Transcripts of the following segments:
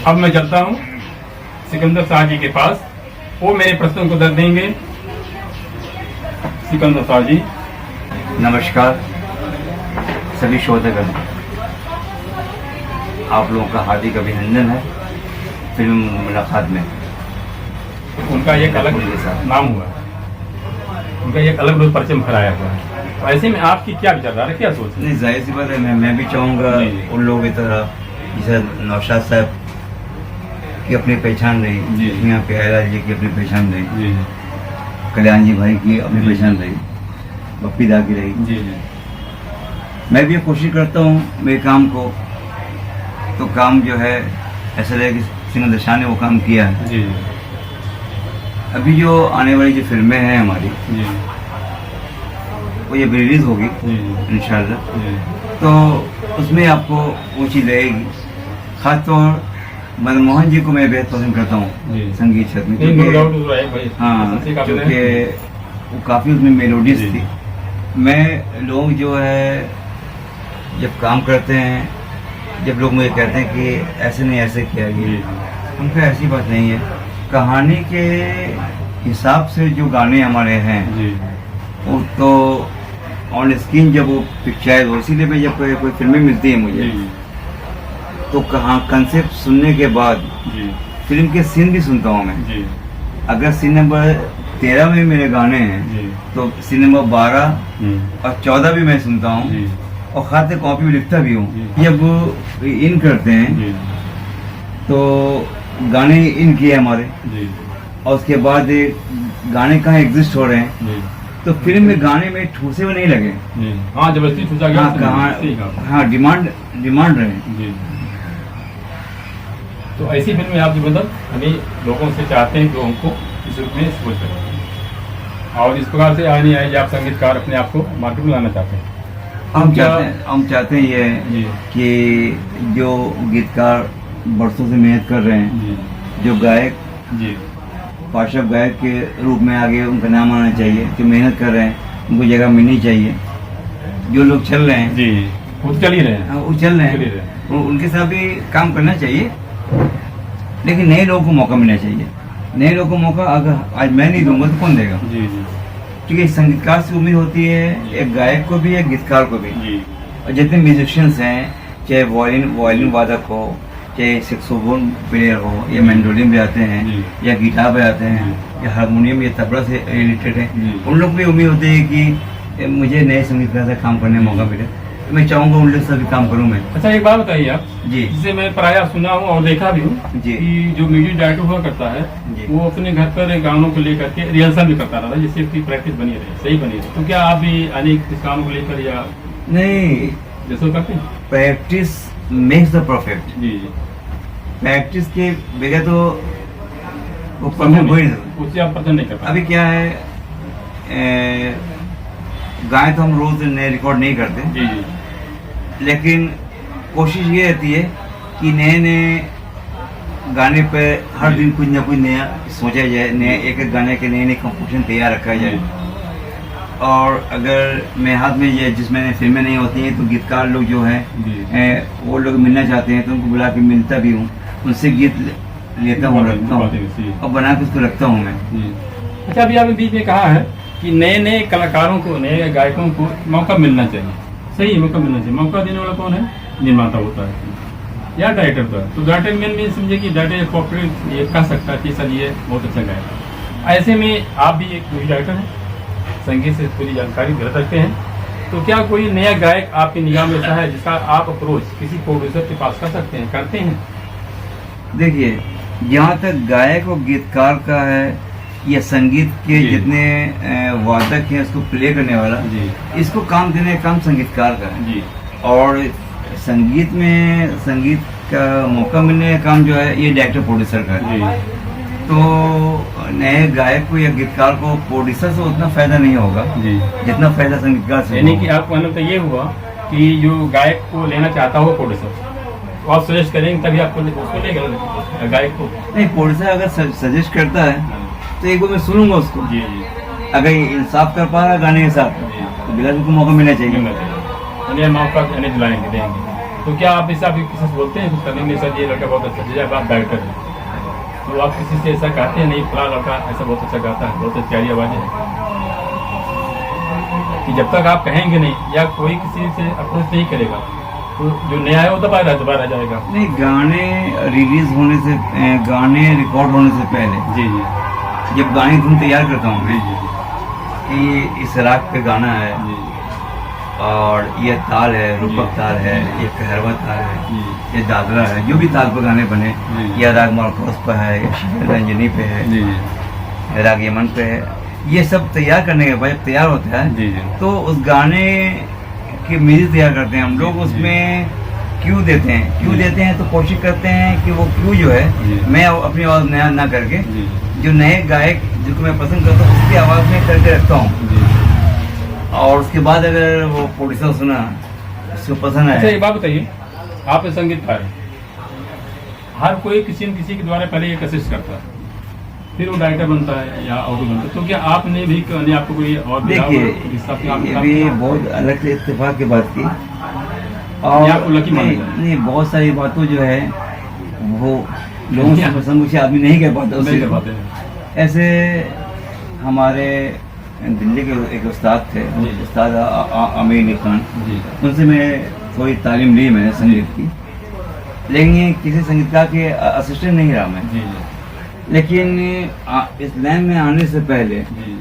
अब मैं चलता हूँ सिकंदर शाह जी के पास, वो मेरे प्रश्नों को उत्तर देंगे। सिकंदर शाह जी। नमस्कार सभी श्रोतागण, आप लोगों का हार्दिक अभिनंदन है फिल्म मुलाकात में। उनका एक अलग नाम हुआ, उनका एक अलग रोज परचम फहराया हुआ है। तो ऐसे में आपकी क्या विचारधारा, क्या सोच है? नहीं, जाहिर सी बात है, मैं भी चाहूँगा उन लोगों की तरह जैसे नौशाद साहब की अपनी पहचान रही, यहाँ पे हैला जी की अपनी पहचान रही, कल्याण जी भाई की अपनी पहचान रही, बप्पी दा की रही। मैं भी कोशिश करता हूँ मेरे काम को, तो काम जो है ऐसा लगे कि सिकंदर शाह ने वो काम किया है। अभी जो आने वाली जो फिल्में हैं हमारी, वो ये रिलीज होगी इंशाल्लाह, तो उसमें आपको वो चीज़ रहेगी। खासतौर मनमोहन जी को मैं बेहद पसंद करता हूँ संगीत क्षेत्र में, क्योंकि हाँ, क्योंकि वो काफ़ी उसमें मेलोडियस थी। मैं लोग जो है जब काम करते हैं, जब लोग मुझे कहते हैं कि ऐसे नहीं ऐसे किया गया, उनका ऐसी बात नहीं है। कहानी के हिसाब से जो गाने हमारे हैं वो तो ऑन स्क्रीन जब वो पिक्चराइज हो, इसीलिए मैं जब कोई फिल्में मिलती है मुझे, तो कहाँ कंसेप्ट सुनने के बाद फिल्म के सीन भी सुनता हूँ मैं। अगर सीन नंबर 13 में मेरे गाने हैं तो सीन नंबर 12 और 14 भी मैं सुनता हूँ, और खाते कॉपी में लिखता भी हूँ। जब इन करते हैं तो गाने इन किए हमारे, और उसके बाद गाने कहाँ एग्जिस्ट हो रहे हैं, तो फिल्म में गाने में ठूसे हुए नहीं लगे। हाँ, जबरदस्ती ठूसा गया। हाँ, डिमांड रहे। तो ऐसी फिल्म में आप मतलब अभी लोगों से चाहते हैं कि हमको इस रूप में सोच करें, और इस प्रकार से आने आए आप संगीतकार अपने आप को मार्केट में लाना चाहते हैं। हम चाहते हैं ये कि जो गीतकार बरसों से मेहनत कर रहे हैं, जो गायक पार्श्व गायक के रूप में आगे उनका नाम आना चाहिए, जो मेहनत कर रहे हैं उनको जगह मिलनी चाहिए। जो लोग चल रहे हैं वो चल ही रहे हैं, वो चल रहे हैं, उनके साथ भी काम करना चाहिए, लेकिन नए लोगों को मौका मिलना चाहिए। नए लोगों को मौका अगर आज मैं नहीं दूंगा तो कौन देगा? क्योंकि संगीतकार से उम्मीद होती है, एक गायक को भी, एक गीतकार को भी। और जितने म्यूजिशियंस हैं, चाहे वायलिन वादक हो, चाहे सेक्सोफोन प्लेयर हो, या मैंडोलिन बजाते हैं, या गिटार बजाते हैं, या हारमोनियम या तबला से रिलेटेड है, उन लोग भी उम्मीद होती है कि मुझे नए संगीतकार से काम करने का मौका मिले। तो मैं चाहूँगा उन लोग से भी काम करूँ मैं। अच्छा, एक बात बताइए आप जी, जिसे मैं प्रायः सुना हूँ और देखा भी हूँ कि जो म्यूजिक डायरेक्टर हुआ करता है वो अपने घर पर गानों को लेकर के रिहर्सल भी करता रहता है, जिससे उसकी प्रैक्टिस बनी रहे, सही बनी रहे। तो क्या आप भी अनेक इस काम को लेकर या नहीं जैसे करते हैं? Practice makes the perfect. Practice के बगैर तो वो परफेक्ट हो ही नहीं, उससे आप पसंद नहीं करते। अभी क्या है, गाए तो हम रोज नए रिकॉर्ड नहीं करते, लेकिन कोशिश ये रहती है कि नए नए गाने पे हर दिन कुछ ना कुछ नया सोचा जाए, नए एक गाने के नए कंपोजिशन तैयार रखा जाए। और अगर मैं हाथ में जिसमें फिल्में नहीं होती हैं, तो गीतकार लोग जो हैं वो लोग मिलना चाहते हैं, तो उनको बुला के मिलता भी हूँ, उनसे गीत लेता हूँ, रखता हूँ और बना के उसको रखता हूँ मैं। अच्छा, अभी आपने बीच में कहा है कि नए नए कलाकारों को, नए गायकों को मौका मिलना चाहिए, सही मौका मिलना चाहिए। मौका देने वाला कौन है? निर्माता होता है या डायरेक्टर होता है। तो डायरेक्टर मेन समझे कि डायरेक्टर कॉपरेट ये कह सकता है कि सर ये बहुत अच्छा गायक। ऐसे में आप भी एक म्यूजिक डायरेक्टर हैं, संगीत से पूरी जानकारी भी रखते हैं, तो क्या कोई नया गायक आपकी निगाह में ऐसा है जिसका आप अप्रोच किसी प्रोड्यूसर के पास कर सकते हैं, करते हैं? देखिए, जहाँ तक गायक और गीतकार का है, या संगीत के जितने वादक हैं उसको प्ले करने वाला, इसको काम देने का काम संगीतकार का है। और संगीत में संगीत का मौका मिलने का काम जो है ये डायरेक्टर प्रोड्यूसर का है। तो नए गायक को या गीतकार को प्रोड्यूसर से उतना फायदा नहीं होगा जितना फायदा संगीतकार से। यानी कि आपको मतलब तो ये हुआ कि जो गायक को लेना चाहता हो प्रोड्यूसर, तो आप सजेस्ट करेंगे तभी आपको उसको लेगा गायक को? नहीं, प्रोड्यूसर अगर सजेस्ट करता है तो एक बार मैं सुनूंगा उसको। अगर इंसाफ कर पा रहा गाने के साथ तो बिल्कुल को मौका मिलना चाहिए। मौका दिलाएंगे, देंगे। तो क्या आप इससे किसी से बोलते हैं कुछ करने में, सर ये लड़का बहुत अच्छा, जैसे आप डायरेक्टर हैं तो आप किसी से ऐसा कहते हैं, नहीं फला लड़का ऐसा बहुत अच्छा गाता है, बहुत प्यारी आवाज़ है, कि जब तक आप कहेंगे नहीं या कोई किसी से अप्रोच नहीं करेगा तो जो नया है वो दबा रह जाएगा। नहीं, गाने रिलीज होने से, गाने रिकॉर्ड होने से पहले जी जी जब गाने धुन तैयार करता हूँ जी मैं जी कि इस राग पे गाना है जी और ये ताल है, रूपक ताल है, ये कहरवा ताल है, जी ये दादरा है, जो भी ताल पर गाने बने, जी। या राग मालकोस पे है, या शिव रंजनी पे है, जी जी राग यमन पे है, ये सब तैयार करने के बाद जब तैयार होता है जी जी तो उस गाने की म्यूजिक तैयार करते हैं हम लोग, उसमें क्यू देते हैं, क्यू जी। देते हैं तो कोशिश करते हैं कि वो क्यू जो जी। है मैं अपनी आवाज़ नया ना करके जी जो नए गायक जिनको मैं पसंद करता हूँ उसकी आवाज़ में करके रखता हूँ, जी। और उसके बाद अगर वो प्रोड्यूसर सुना उसको पसंद अच्छा आए। एक बात बताइए, आप संगीतकार हैं, हर कोई किसी न किसी के द्वारा पहले ये कोशिश करता है, फिर वो डायरेक्टर बनता है या ऑडियो बनता है, तो क्या आपने भी आपको कोई और देखिए ये भी बहुत अलग से इत्तेफाक की बात की, और आपको लकी माना जाए? नहीं, बहुत सारी बातों जो है वो लोगों से पसंद मुझे आदमी नहीं कह पाता, नहीं कर उससे पाते हैं। ऐसे हमारे दिल्ली के एक उस्ताद थे, जी। उस्ताद अमीर खान, जी उनसे मैं थोड़ी तालीम ली मैंने संगीत की, लेकिन ये किसी संगीतकार के असिस्टेंट नहीं रहा मैं, जी जी लेकिन इस लाइन में आने से पहले जी।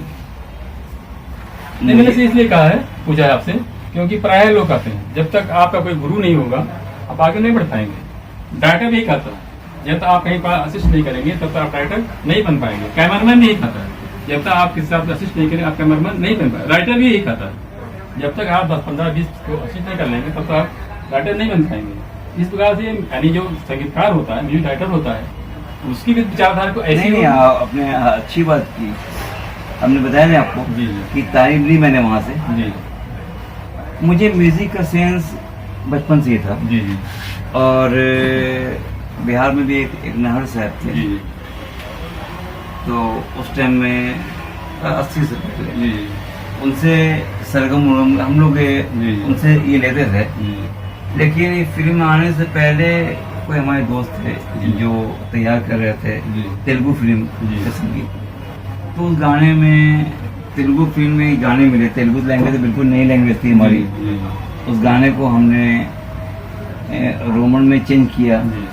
नहीं, मैंने से इसलिए कहा है, पूछा है आपसे, क्योंकि प्राय लोग कहते हैं जब तक आपका कोई गुरु नहीं होगा आप आगे नहीं बढ़ पाएंगे। डायरेक्टर भी कहता है जब तक आप कहीं पर असिस्ट नहीं करेंगे तब तक आप डायरेक्टर नहीं बन पाएंगे। कैमरामैन भी यही कहता है जब तक आप किसी से असिस्ट नहीं करेंगे आप कैमरामैन नहीं बन पाएंगे। राइटर भी यही कहता है जब तक आप 10, 15, 20 को असिस्ट नहीं कर लेंगे तब तक आप राइटर नहीं बन पाएंगे। इस प्रकार से यानी जो संगीतकार होता है, म्यूजिक डायरेक्टर होता है, उसकी भी विचारधारा को ऐसी नहीं, आपने अच्छी बात की, हमने बताया ना आपको जी जी कि तारीफ ली मैंने वहाँ से। जी मुझे म्यूजिक का सेंस बचपन से ही था, जी जी और बिहार में भी एक नाहर साहब थे, जी तो उस टाइम में 80 से पहले जी उनसे सरगम हम लोग जी। उनसे ये लेते थे, जी लेकिन फिल्म में आने से पहले कोई हमारे दोस्त थे जी। जो तैयार कर रहे थे जी। तेलुगु फिल्म जी। का संगीत, तो उस गाने में तेलुगु फिल्म में गाने मिले, तेलुगु लैंग्वेज बिल्कुल नई लैंग्वेज थी हमारी, जी उस गाने को हमने रोमन में चेंज किया, जी।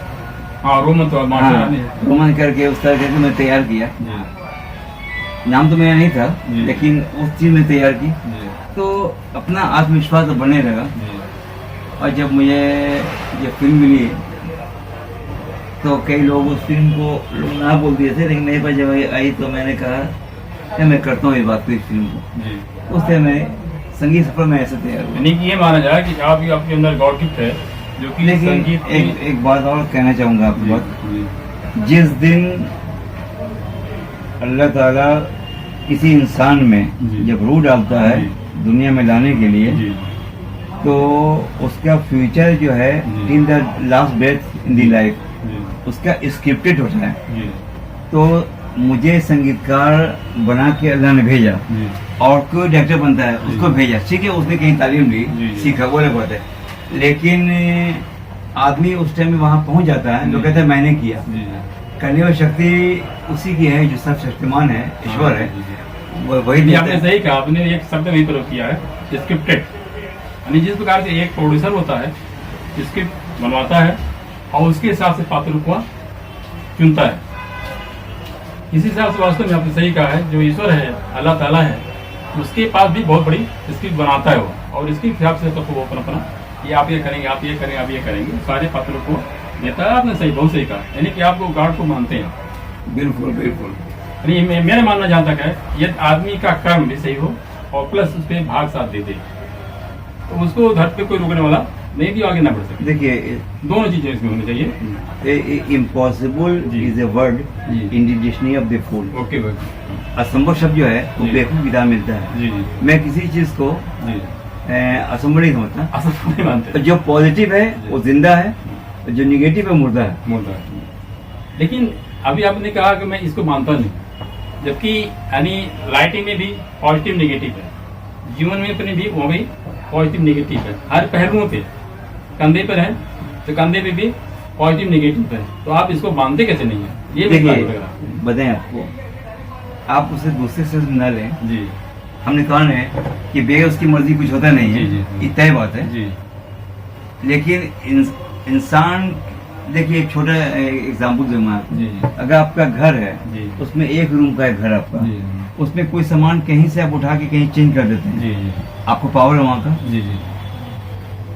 हाँ रोमन तो हाँ, मास्टर ने रोमन करके उस तरह करके मैं तैयार किया। जी नाम तो मेरा नहीं था, जी। लेकिन उस चीज में तैयार की, जी तो अपना आत्मविश्वास तो बने लगा। जी और जब मुझे ये फिल्म मिली तो कई लोग उस फिल्म को लोग ना बोल दिए थे, लेकिन मेरे पास जब आई तो मैंने कहा कि मैं करता हूँ ये बात को, इस फिल्म को। जी। उससे मैं संगीत सफर में ऐसे तैयार हुआ। यानी कि ये माना जाए कि आप आपके अंदर गॉड गिफ्ट है जो कि लेकिन संगीत की- एक बात और कहना चाहूँगा आपको, जी, बात जी, जिस दिन अल्लाह ताला किसी इंसान में जी। जब रूह डालता है जी। दुनिया में लाने के लिए, जी तो उसका फ्यूचर जो है जी। Till the last breath in the life जी उसका स्क्रिप्टेड होता है। जी तो मुझे संगीतकार बना के अल्लाह ने भेजा, जी और कोई डायरेक्टर बनता है उसको जी। भेजा, ठीक है, उसने कहीं तालीम ली, जी। सीखा, वो अलग बात है, लेकिन आदमी उस टाइम में वहां पहुंच जाता है, लोग कहते हैं मैंने किया। जी करने वाली शक्ति उसी की है जो सर्वशक्तिमान है, ईश्वर है, जी, जी। वही ये देता आपने है। सही कहा, आपने एक शब्द भी प्रयोग किया है, स्क्रिप्टेड। यानी जिस प्रकार से एक प्रोड्यूसर होता है, स्क्रिप्ट बनवाता है और उसके हिसाब से पात्र को चुनता है। इसी हिसाब से वास्तव में आपने सही कहा है, जो ईश्वर है, अल्लाह ताला है, उसके पास भी बहुत बड़ी स्क्रिप्ट बनाता है वो, और इसके हिसाब से तो वो अपना ये आप ये करेंगे, आप ये करेंगे, आप ये करेंगे, सारे पात्रों को देता है। आपने सही, बहुत सही कहा, यानी कि आपको गॉड को मानते हैं। बिल्कुल बिल्कुल। यानी मेरा मानना जहाँ तक है, यदि आदमी का कर्म भी सही हो और प्लस उस पर भाग साथ दे दे, तो उसको धरती पे कोई रोकने वाला नहीं, भी आगे ना बढ़ सके। देखिए, दोनों चीजें इसमें होनी चाहिए। इम्पॉसिबल जी। इज ए वर्ड जी। In the dictionary of the fool. Okay भाई। असंभव शब्द जो है वो जी। बेवकूफ विदा मिलता है। जी जी मैं किसी चीज को जी असंभव नहीं समझता। असल नहीं मानते, जो पॉजिटिव है वो जिंदा है, जो निगेटिव है मुर्दा है। बोलता है। लेकिन अभी आपने कहा कि मैं इसको मानता नहीं, जबकि यानी राइटिंग में भी पॉजिटिव नेगेटिव है, जीवन में अपने भी वो भी पॉजिटिव नेगेटिव है, हर पहलुओं पे। कंधे पर है तो कंधे पे भी पॉजिटिव नेगेटिव है, तो आप इसको बांधते कैसे नहीं है, ये भी देखिए लग रहा बताएं आपको, आप उसे दूसरे से न लें। है। जी हमने कहा है कि बगैर उसकी मर्जी कुछ होता नहीं है, जी, जी। ये तय बात है। जी लेकिन इंसान, देखिए एक छोटा एग्जाम्पल दूंगा आपको। जी जी अगर आपका घर है, जी उसमें एक रूम का है घर आपका, जी उसमें कोई सामान कहीं से आप उठा के कहीं चेंज कर देते हैं, जी जी आपको पावर है वहाँ का। जी जी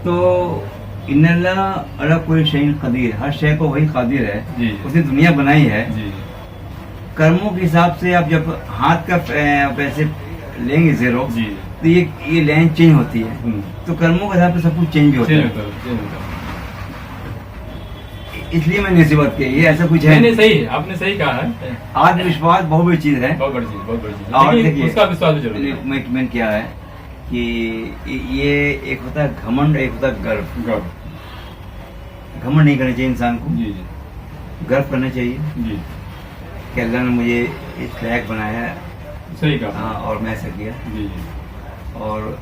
तो इन्नल्लाह अला कुल्ली शैइन कदीर, हर शय को वही कादिर है, जी। उसने दुनिया बनाई है। जी कर्मों के हिसाब से आप जब हाथ का पैसे लेंगे जीरो, जी तो ये लाइन चेंज होती है। तो कर्मों के हिसाब से सब कुछ चेंज भी होता चेंज है। होता है, चेंज होता है। इसलिए मैंने इसी बात कही, ये ऐसा कुछ है नहीं नहीं, सही है, आपने सही कहा है। आत्मविश्वास बहुत बड़ी चीज है। बहुत बड़ी चीज, बहुत बड़ी चीज, और लेकिन देखिए, उसका विश्वास भी जरूरी है। मैं क्या है कि ये एक होता है घमंड, एक होता है गर्व। गौर। घमंड नहीं करना चाहिए इंसान को, जी जी गर्व करना चाहिए जी कि अल्लाह ने मुझे इस लायक बनाया है। सही कहा। हाँ, और मैं ऐसा किया। जी जी, और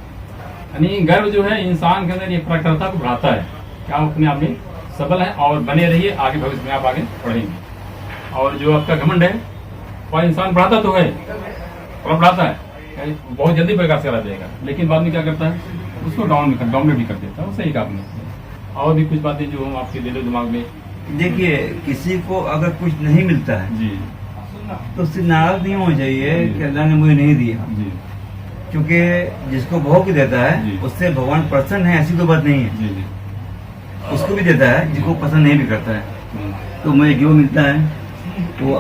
यानी गर्व जो है इंसान के अंदर ये प्रखरता को बढ़ाता है कि आप अपने आप में सबल है और बने रहिए, आगे भविष्य में आप आगे बढ़ेंगे। और जो आपका घमंड है वह इंसान बढ़ाता तो है और बढ़ाता है, यानी बहुत जल्दी प्रकाश करा देगा, लेकिन बाद में क्या करता है, उसको डाउनलोड भी कर देता है। वो सही कहा आपने। और भी कुछ बातें जो हम आपके दिलो दिमाग में। देखिए, किसी को अगर कुछ नहीं मिलता है जी तो उससे नाराज नहीं होना चाहिए जी। कि अल्लाह ने मुझे नहीं दिया, जी क्योंकि जिसको भोग देता है जी। उससे भगवान प्रसन्न है, ऐसी कोई बात नहीं है। जी जी उसको भी देता है जिसको पसंद नहीं भी करता है। तो मुझे जो मिलता है वो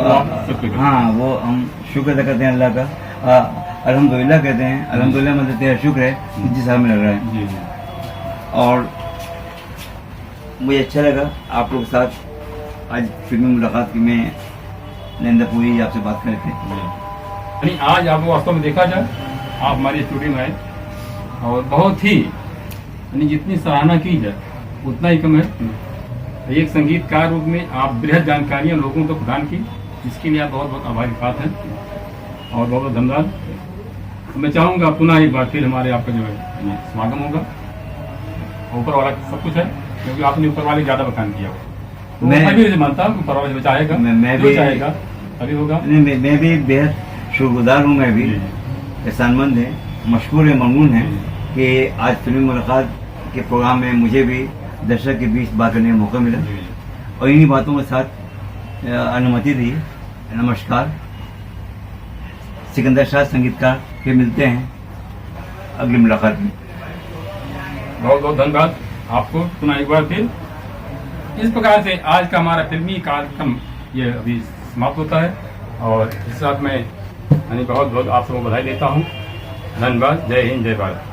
हाँ, वो हम शुक्र अदा करते हैं अल्लाह का। अल्हम्दुलिल्लाह कहते हैं। अल्हम्दुलिल्लाह मतलब तेरा शुक्र है जिस हाल में लग रहा है। जी जी और मुझे अच्छा लगा आप लोग के साथ आज फिल्मी मुलाकात की। मैं नंदापुरी आपसे बात करते हैं। यानी आज आप वास्तव में देखा जाए, आप हमारी स्टूडियो में आए और बहुत ही, यानी जितनी सराहना की जाए उतना ही कम है। एक संगीतकार रूप में आप बृहद जानकारियां लोगों को प्रदान की, जिसके लिए आप बहुत बहुत आभारी बात हैं और बहुत बहुत धन्यवाद। मैं चाहूँगा पुनः एक बार फिर हमारे आपका जो है समागम होगा। ऊपर वाला सब कुछ है, क्योंकि आपने ऊपर वाले ज़्यादा बखान किया हुआ। तो मैं भी मानता हूँ ऊपर वाले चाहेगा, मैं जो भी चाहेगा तभी होगा। मैं भी बेहद शुक्रगुजार हूँ। मैं भी जी, एहसानमंद है, मशहूर है, ममनून है जी। कि आज फिल्मी मुलाकात के प्रोग्राम में मुझे भी दर्शक के बीच बात करने का मौका मिला जी, और इन्हीं बातों के साथ अनुमति दी। नमस्कार। सिकंदर शाह संगीतकार, फिर मिलते हैं अगली मुलाकात में। बहुत बहुत धन्यवाद आपको पुनः एक बार फिर। इस प्रकार से आज का हमारा फिल्मी कार्यक्रम ये अभी समाप्त होता है और इस साथ मैं यानी बहुत बहुत आप सबको बधाई देता हूँ। धन्यवाद। जय हिंद, जय भारत।